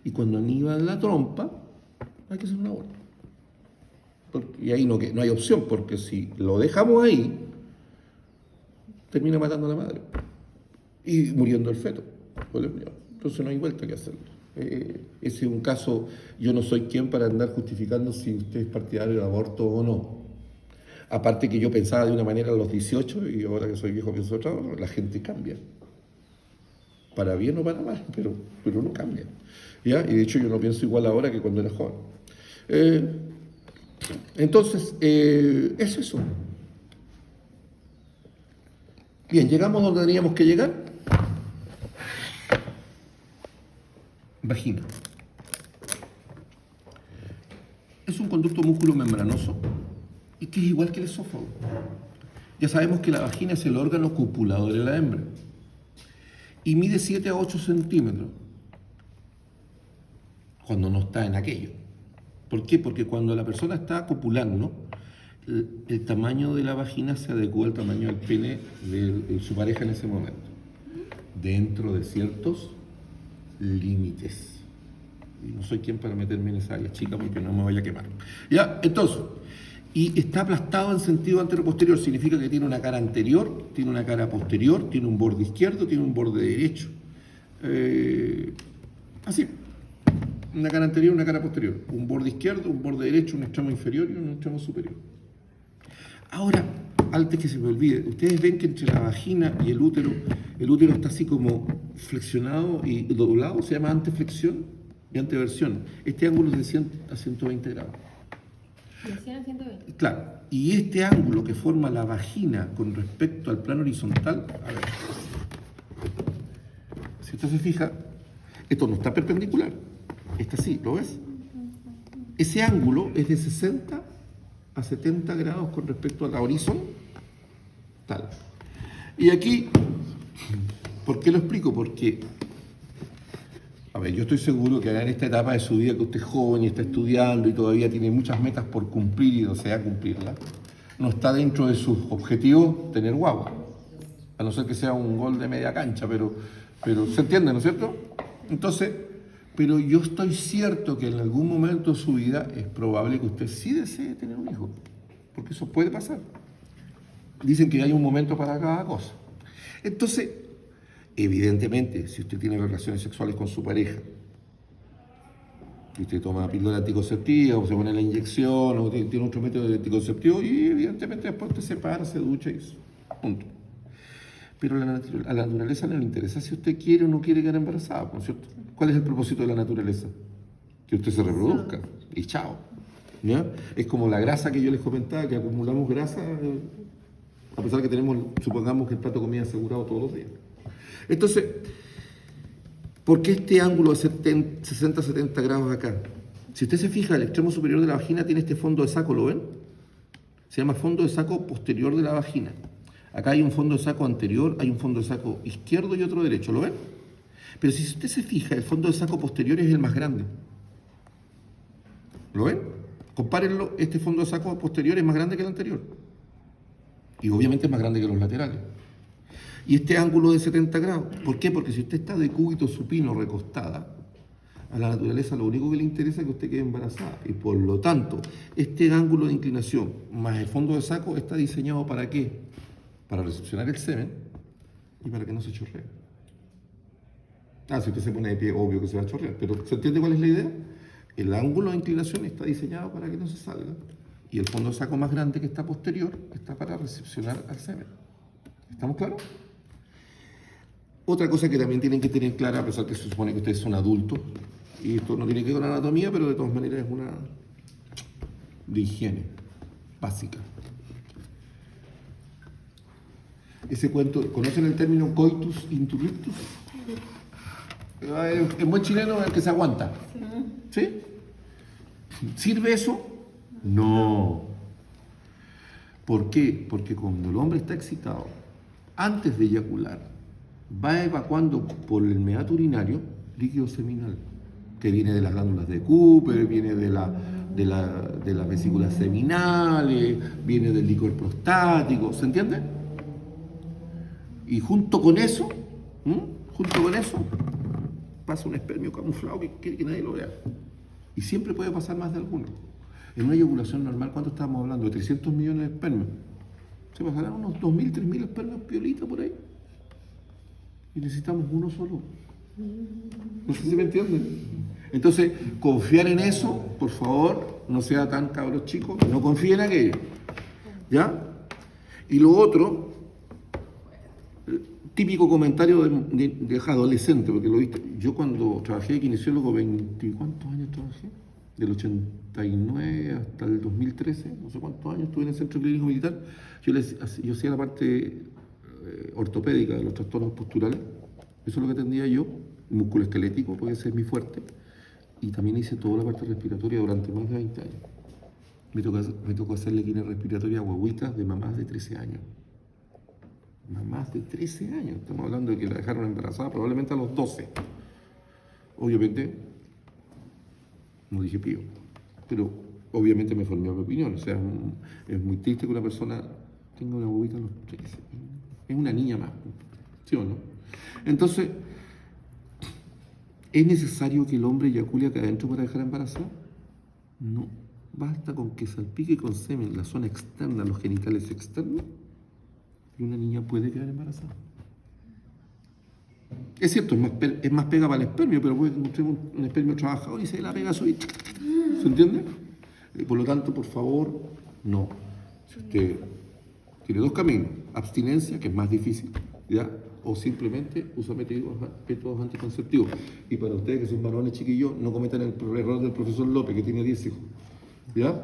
Y cuando anidan en la trompa, hay que hacer un aborto. Y ahí no hay opción, porque si lo dejamos ahí, termina matando a la madre y muriendo el feto o el embrión. Entonces no hay vuelta que hacerlo. Ese es un caso, yo no soy quien para andar justificando si usted es partidario del aborto o no. Aparte que yo pensaba de una manera a los 18 y ahora que soy viejo pienso otra, la gente cambia. Para bien o para mal, pero no cambia. ¿Ya? Y de hecho yo no pienso igual ahora que cuando era joven. Entonces, es eso. Bien, llegamos donde teníamos que llegar. Vagina. Es un conducto músculo membranoso y que es igual que el esófago. Ya sabemos que la vagina es el órgano copulador de la hembra y mide 7 a 8 centímetros cuando no está en aquello. ¿Por qué? Porque cuando la persona está copulando, el tamaño de la vagina se adecua al tamaño del pene de su pareja en ese momento, dentro de ciertos límites. Y no soy quien para meterme en esa área chica porque no me vaya a quemar. Ya, entonces, y está aplastado en sentido antero-posterior, significa que tiene una cara anterior, tiene una cara posterior, tiene un borde izquierdo, tiene un borde derecho. Así. Una cara anterior, una cara posterior. Un borde izquierdo, un borde derecho, un extremo inferior y un extremo superior. Ahora, antes que se me olvide, ustedes ven que entre la vagina y el útero está así como flexionado y doblado, se llama anteflexión y anteversión. Este ángulo es de 100 a 120 grados. De 100 a 120. Claro, y este ángulo que forma la vagina con respecto al plano horizontal, a ver, si usted se fija, esto no está perpendicular, está así, ¿lo ves? Ese ángulo es de 60 a 70 grados con respecto a la horizontal. Y aquí, ¿por qué lo explico? Porque, a ver, yo estoy seguro que en esta etapa de su vida que usted es joven y está estudiando y todavía tiene muchas metas por cumplir y desea cumplirlas, no está dentro de sus objetivos tener guagua, a no ser que sea un gol de media cancha, pero se entiende, ¿no es cierto? Entonces, pero yo estoy cierto que en algún momento de su vida es probable que usted sí desee tener un hijo, porque eso puede pasar. Dicen que hay un momento para cada cosa. Entonces, evidentemente, si usted tiene relaciones sexuales con su pareja, si usted toma píldora anticonceptiva, o se pone la inyección, o tiene otro método de anticonceptivo, y evidentemente después usted se para, se ducha y punto. Pero a la naturaleza no le interesa si usted quiere o no quiere quedar embarazada, ¿no es cierto? ¿Cuál es el propósito de la naturaleza? Que usted se reproduzca, y chao. ¿Ya? Es como la grasa que yo les comentaba, que acumulamos grasa, a pesar que tenemos, supongamos que el plato de comida asegurado todos los días. Entonces, ¿por qué este ángulo de 60-70 grados acá? Si usted se fija, el extremo superior de la vagina tiene este fondo de saco, ¿lo ven? Se llama fondo de saco posterior de la vagina. Acá hay un fondo de saco anterior, hay un fondo de saco izquierdo y otro derecho, ¿lo ven? Pero si usted se fija, el fondo de saco posterior es el más grande. ¿Lo ven? Compárenlo, este fondo de saco posterior es más grande que el anterior. Y obviamente es más grande que los laterales. Y este ángulo de 70 grados, ¿por qué? Porque si usted está de cúbito supino recostada, a la naturaleza lo único que le interesa es que usted quede embarazada. Y por lo tanto, este ángulo de inclinación más el fondo de saco está diseñado ¿para qué? Para recepcionar el semen y para que no se chorree. Si usted se pone de pie, obvio que se va a chorrear, pero ¿se entiende cuál es la idea? El ángulo de inclinación está diseñado para que no se salga y el fondo de saco más grande que está posterior está para recepcionar al semen. ¿Estamos claros? Otra cosa que también tienen que tener clara, a pesar que se supone que ustedes son adultos, y esto no tiene que ver con anatomía, pero de todas maneras es una de higiene básica. Ese cuento, ¿conocen el término coitus interruptus? En buen chileno es el que se aguanta. ¿Sí? ¿Sirve eso? No. ¿Por qué? Porque cuando el hombre está excitado, antes de eyacular, va evacuando por el meato urinario líquido seminal, que viene de las glándulas de Cooper, viene de las vesículas seminales, viene del licor prostático, ¿se entiende? Y junto con eso, pasa un espermio camuflado que quiere que nadie lo vea. Y siempre puede pasar más de alguno. En una eyaculación normal, ¿cuánto estamos hablando? De 300 millones de espermios. Se pasarán unos 2.000, 3.000 espermios piolitas por ahí. Y necesitamos uno solo. No sé si me entienden. Entonces, confiar en eso, por favor, no sea tan cabros chicos, no confíen en aquello. ¿Ya? Y lo otro, típico comentario de adolescente, porque lo viste. Yo cuando trabajé de kinesiólogo, ¿cuántos años trabajé? Del 89 hasta el 2013, no sé cuántos años estuve en el Centro Clínico Militar. Yo hacía la parte ortopédica de los trastornos posturales. Eso es lo que atendía yo, músculo esquelético, porque ese es mi fuerte. Y también hice toda la parte respiratoria durante más de 20 años. Me tocó hacerle quina respiratoria a guaguitas de mamás de 13 años. Mamás de 13 años. Estamos hablando de que la dejaron embarazada probablemente a los 12. Obviamente, no dije pío, pero obviamente me formé mi opinión. O sea, es muy triste que una persona tenga una guaguita a los 13. Es una niña más, ¿sí o no? Entonces, ¿es necesario que el hombre eyacule acá adentro para dejar embarazada? No. Basta con que salpique con semen la zona externa, los genitales externos, y una niña puede quedar embarazada. Es cierto, es más pega para el espermio, pero puede encontrar un espermio trabajador y se la pega a su... ¿Se entiende? Por lo tanto, por favor, no. Si usted tiene dos caminos, abstinencia, que es más difícil, ¿ya? O simplemente usa métodos anticonceptivos. Y para ustedes que son varones chiquillos, no cometan el error del profesor López, que tiene 10 hijos. ¿Ya?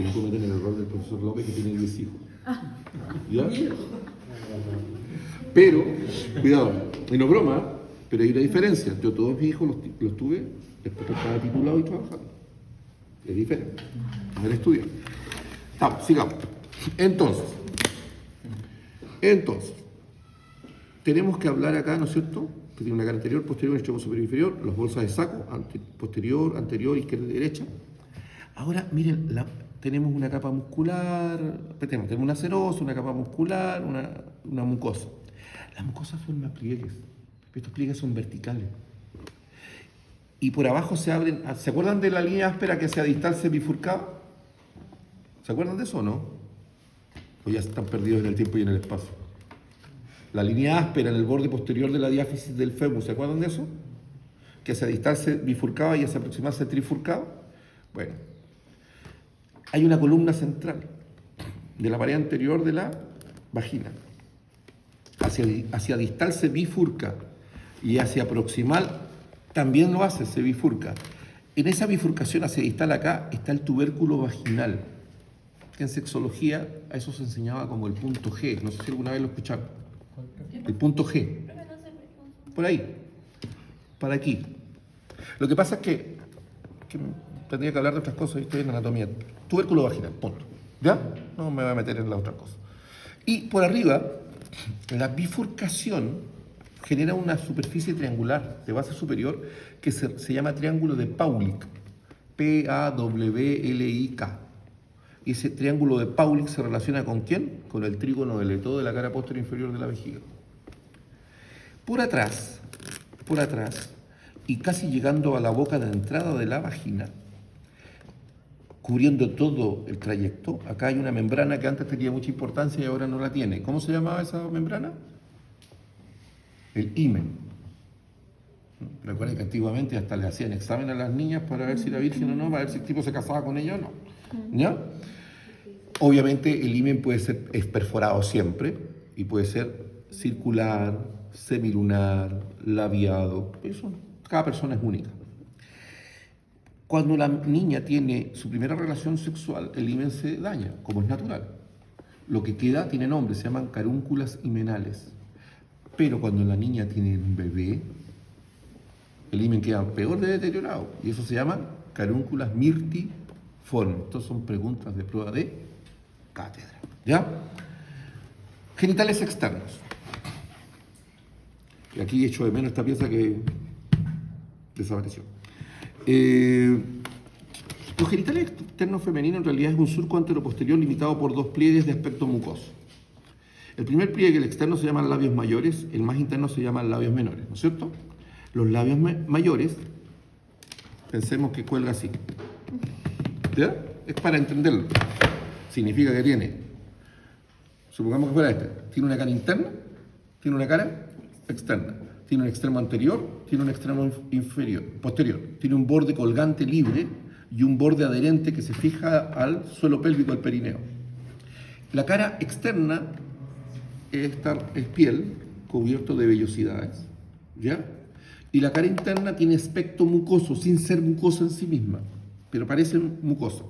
Que no cometen el error del profesor López que tiene 10 hijos. ¿Ya? Pero, cuidado, y no broma, pero hay una diferencia. Yo todos mis hijos los tuve después que estaba titulado y trabajando. Es diferente. No era estudiar. Vamos, sigamos. Entonces, tenemos que hablar acá, ¿no es cierto? Que tiene una cara anterior, posterior, extremo superior e inferior, las bolsas de saco, posterior, anterior, izquierda y derecha. Ahora, miren, tenemos una capa muscular, tenemos una serosa, una capa muscular, una mucosa. Las mucosas forman pliegues. Estos pliegues son verticales. Y por abajo se abren. ¿Se acuerdan de la línea áspera que hacia distal se bifurcaba? ¿Se acuerdan de eso o no? O ya están perdidos en el tiempo y en el espacio. La línea áspera en el borde posterior de la diáfisis del fémur, ¿se acuerdan de eso? Que hacia distal se bifurcaba y hacia proximal se trifurcaba. Bueno, hay una columna central de la pared anterior de la vagina. Hacia distal se bifurca y hacia proximal también lo hace, se bifurca. En esa bifurcación hacia distal acá está el tubérculo vaginal, que en sexología a eso se enseñaba como el punto G. No sé si alguna vez lo escucharon. El punto G. Por ahí. Para aquí. Lo que pasa es que tendría que hablar de otras cosas y estoy en anatomía. Tubérculo vaginal, punto. ¿Ya? No me voy a meter en la otra cosa. Y por arriba, la bifurcación genera una superficie triangular de base superior que se llama triángulo de Paulik. P-A-W-L-I-K. Y ese triángulo de Paulik se relaciona ¿con quién? Con el trígono de Leto de la cara posterior inferior de la vejiga. Por atrás, y casi llegando a la boca de entrada de la vagina, cubriendo todo el trayecto, acá hay una membrana que antes tenía mucha importancia y ahora no la tiene. ¿Cómo se llamaba esa membrana? El himen. Recuerden que antiguamente hasta le hacían examen a las niñas para ver si era virgen o no, para ver si el tipo se casaba con ella o no. ¿Ya? Obviamente el himen es perforado siempre y puede ser circular, semilunar, labiado. Eso, cada persona es única. Cuando la niña tiene su primera relación sexual, el himen se daña, como es natural. Lo que queda tiene nombre, se llaman carúnculas himenales. Pero cuando la niña tiene un bebé, el himen queda peor de deteriorado. Y eso se llama carúnculas mirtiformes. Estas son preguntas de prueba de cátedra. ¿Ya? Genitales externos. Y aquí echo de menos esta pieza que desapareció. Los genitales externos femeninos en realidad es un surco anteroposterior limitado por dos pliegues de aspecto mucoso. El primer pliegue, el externo, se llaman labios mayores, el más interno se llaman labios menores, ¿no es cierto? Los labios mayores, pensemos que cuelga así. ¿Ya? Es para entenderlo. Significa que tiene, supongamos que fuera este, tiene una cara interna, tiene una cara externa, tiene un extremo anterior, tiene un extremo posterior, tiene un borde colgante libre y un borde adherente que se fija al suelo pélvico, al perineo. La cara externa es piel cubierto de vellosidades, ¿ya? Y la cara interna tiene aspecto mucoso, sin ser mucosa en sí misma, pero parece mucosa.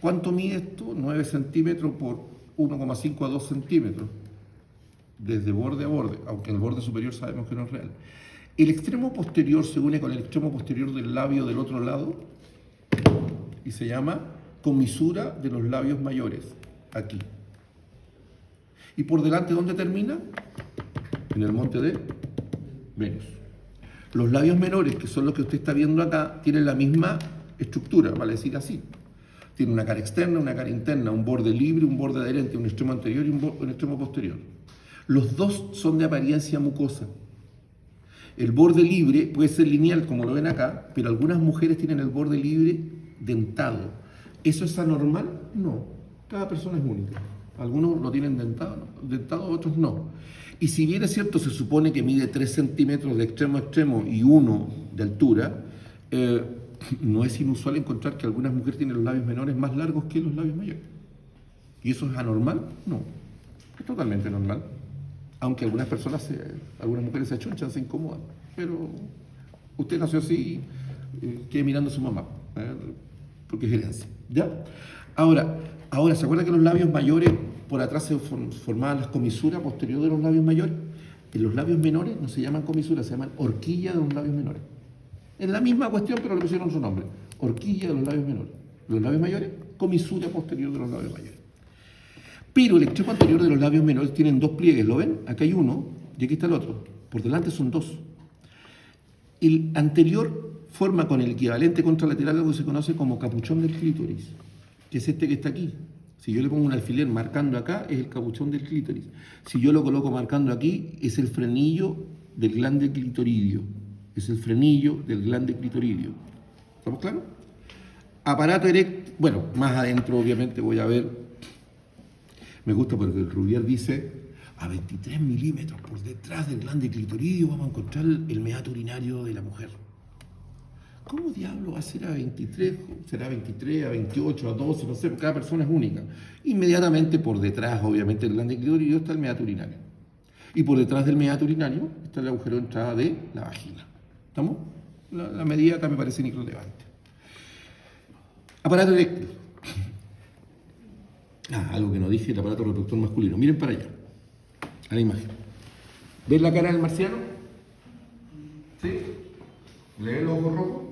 ¿Cuánto mide esto? 9 centímetros por 1,5 a 2 centímetros, desde borde a borde, aunque el borde superior sabemos que no es real. El extremo posterior se une con el extremo posterior del labio del otro lado y se llama comisura de los labios mayores, aquí. ¿Y por delante dónde termina? En el monte de Venus. Los labios menores, que son los que usted está viendo acá, tienen la misma estructura, vale decir así. Tiene una cara externa, una cara interna, un borde libre, un borde adherente, un extremo anterior y un extremo posterior. Los dos son de apariencia mucosa. El borde libre puede ser lineal, como lo ven acá, pero algunas mujeres tienen el borde libre dentado. ¿Eso es anormal? No. Cada persona es única. Algunos lo tienen dentado, otros no. Y si bien es cierto, se supone que mide 3 centímetros de extremo a extremo y 1 de altura, no es inusual encontrar que algunas mujeres tienen los labios menores más largos que los labios mayores. ¿Y eso es anormal? No. Es totalmente normal. Aunque algunas mujeres se achunchan, se incomodan. Pero usted nació así, quede mirando a su mamá, porque es herencia. ¿Ya? Ahora, ¿se acuerda que los labios mayores por atrás se formaban las comisuras posterior de los labios mayores? En los labios menores no se llaman comisuras, se llaman horquilla de los labios menores. Es la misma cuestión, pero le pusieron su nombre. Horquilla de los labios menores. Los labios mayores, comisura posterior de los labios mayores. Pero el extremo anterior de los labios menores tienen dos pliegues, ¿lo ven? Acá hay uno y aquí está el otro. Por delante son dos. El anterior forma con el equivalente contralateral algo que se conoce como capuchón del clítoris, que es este que está aquí. Si yo le pongo un alfiler marcando acá, es el capuchón del clítoris. Si yo lo coloco marcando aquí, es el frenillo del glande clitoridio. Es el frenillo del glande clitoridio. ¿Estamos claros? Aparato eréctil, bueno, más adentro obviamente voy a ver. Me gusta porque el Rubier dice, a 23 milímetros por detrás del glande clitoridio vamos a encontrar el meato urinario de la mujer. ¿Cómo diablo va a ser a 23? ¿Será a 23, a 28, a 12? No sé, porque cada persona es única. Inmediatamente por detrás, obviamente, del glande clitoridio está el meato urinario. Y por detrás del meato urinario está el agujero de entrada de la vagina. ¿Estamos? La medida acá me parece irrelevante. Aparato eréctil. Algo que no dije, el aparato reproductor masculino. Miren para allá, a la imagen. ¿Ven la cara del marciano? ¿Sí? ¿Le ven los ojos rojos?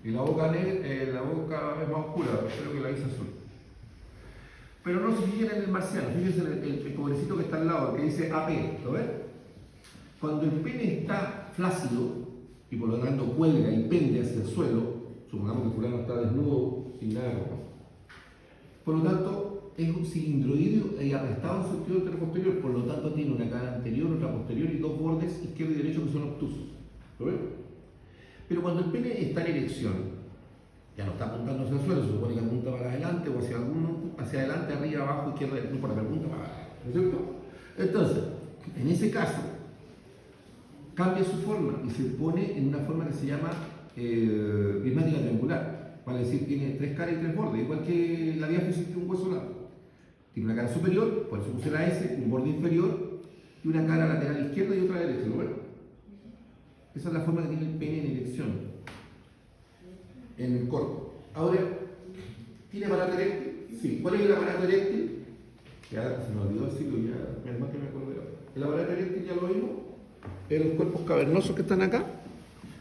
Y la boca es más oscura, creo que la hice azul. Pero no se fijen en el marciano, fíjense en el pobrecito que está al lado, que dice AP, ¿lo ven? Cuando el pene está flácido y por lo tanto cuelga y pende hacia el suelo, supongamos que fulano está desnudo sin nada de ropa. Por lo tanto, es un cilindroideo y aplastado en sentido anteroposterior, por lo tanto tiene una cara anterior, otra posterior y dos bordes izquierdo y derecho que son obtusos. ¿Lo ven? Pero cuando el pene está en erección, ya no está apuntando hacia el suelo, se supone que apunta para adelante o hacia adelante, arriba, abajo, izquierda, derecha, no, para la punta para abajo, ¿no es cierto? Entonces, en ese caso, cambia su forma y se pone en una forma que se llama prismática triangular, vale decir, tiene tres caras y tres bordes, igual que la diáfisis de un hueso largo. Tiene una cara superior, por eso puse la S, un borde inferior y una cara lateral izquierda y otra derecha, ¿lo ven? Esa es la forma que tiene el pene en erección, en el corpo. Ahora, ¿tiene aparato eréctil? Sí. ¿Cuál es el aparato eréctil? Ya se me olvidó decirlo, ya es más que me acordé. El aparato eréctil ya lo vimos. Los cuerpos cavernosos que están acá,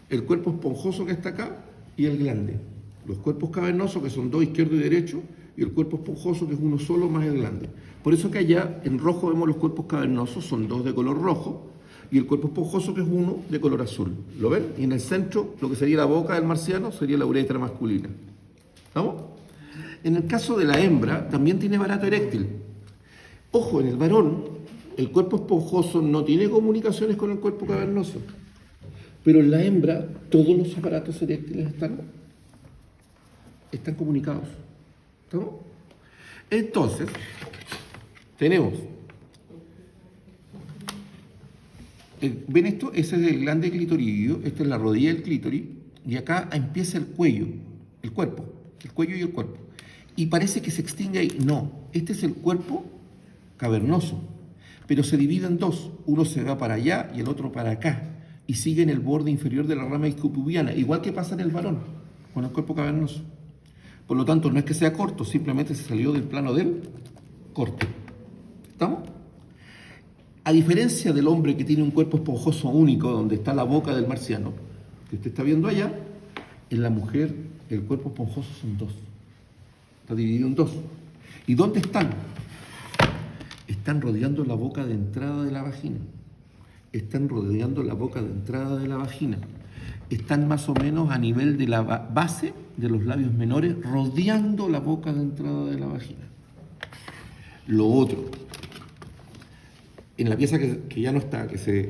el cuerpo esponjoso que está acá y el glande. Los cuerpos cavernosos que son dos, izquierdo y derecho, y el cuerpo esponjoso que es uno solo más el glande. Por eso que allá en rojo vemos los cuerpos cavernosos, son dos de color rojo, y el cuerpo esponjoso que es uno de color azul. ¿Lo ven? Y en el centro, lo que sería la boca del marciano, sería la uretra masculina. ¿Estamos? En el caso de la hembra, también tiene aparato eréctil. Ojo, en el varón, el cuerpo esponjoso no tiene comunicaciones con el cuerpo cavernoso. Pero en la hembra, todos los aparatos eréctiles están comunicados. ¿Estamos? Entonces, tenemos... ¿Ven esto? Ese es el glande clitoridio, esta es la rodilla del clítoris, y acá empieza el cuello, el cuerpo, el cuello y el cuerpo. Y parece que se extingue ahí. No, este es el cuerpo cavernoso, pero se divide en dos. Uno se va para allá y el otro para acá, y sigue en el borde inferior de la rama isquiopubiana, igual que pasa en el varón, con el cuerpo cavernoso. Por lo tanto, no es que sea corto, simplemente se salió del plano del corte. ¿Estamos? A diferencia del hombre que tiene un cuerpo esponjoso único, donde está la boca del marciano, que usted está viendo allá, en la mujer el cuerpo esponjoso son dos. Está dividido en dos. ¿Y dónde están? Están rodeando la boca de entrada de la vagina. Están rodeando la boca de entrada de la vagina. Están más o menos a nivel de la base de los labios menores, rodeando la boca de entrada de la vagina. Lo otro, en la pieza que ya no está, que se